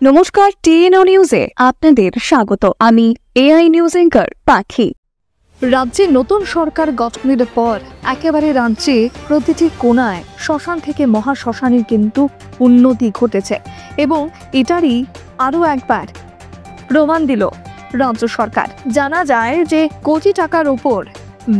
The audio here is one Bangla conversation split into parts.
নমস্কার, টিএনও নিউজে আপনাদের স্বাগত। আমি এআই নিউজ অ্যাঙ্কার পাখি। রাজ্যে নতুন সরকার গঠনের পর একেবারে রাজ্যে প্রতিটি কোণায় শ্মশান থেকে মহাশ্মশানের কিন্তু উন্নতি ঘটেছে এবং এটারই আরও একবার প্রমাণ দিল রাজ্য সরকার। জানা যায় যে কোটি টাকার উপর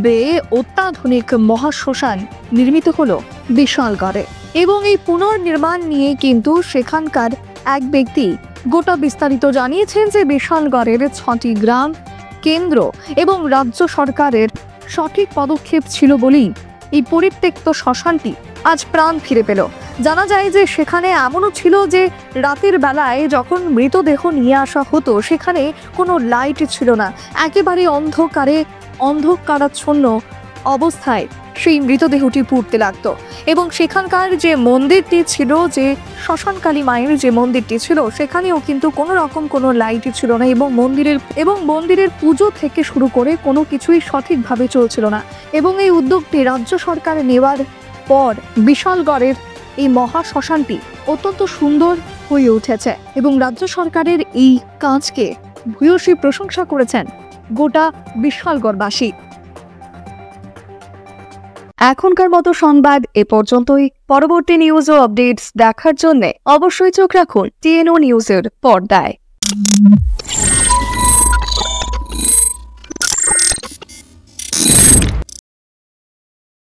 ব্যয়ে অত্যাধুনিক মহাশ্মশান নির্মিত হলো বিশালগড়ে এবং এই পুনর্নির্মাণ নিয়ে কিন্তু সেখানকার এক ব্যক্তি গোটা বিস্তারিত জানিয়েছেন যে বিশালগড়ের 6টি গ্রাম কেন্দ্র এবং রাজ্য সরকারের সঠিক পদক্ষেপ ছিল বলেই এই পরিত্যক্ত শ্মশানটি আজ প্রাণ ফিরে পেল। জানা যায় যে সেখানে এমনও ছিল যে রাতের বেলায় যখন মৃতদেহ নিয়ে আসা হতো সেখানে কোনো লাইট ছিল না, একেবারে অন্ধকারাচ্ছন্ন অবস্থায় সেই মৃতদেহটি পুড়তে লাগতো এবং সেখানকার যে মন্দিরটি ছিল, যে শ্মশানকালী মায়ের যে মন্দিরটি ছিল, সেখানেও কিন্তু কোনো রকম কোনো লাইট ছিল না এবং মন্দিরের পুজো থেকে শুরু করে কোনো কিছুই সঠিকভাবে চলছিল না। এবং এই উদ্যোগটি রাজ্য সরকার নেওয়ার পর বিশালগড়ের এই মহাশ্মশানটি অত্যন্ত সুন্দর হয়ে উঠেছে এবং রাজ্য সরকারের এই কাজকে ভূয়সী প্রশংসা করেছেন গোটা বিশালগড়বাসী। এখনকার মতো সংবাদ এ পর্যন্তই। পরবর্তী নিউজ ও আপডেটস দেখার জন্য অবশ্যই চোখ রাখুন টিএনও নিউজের পর্দায়।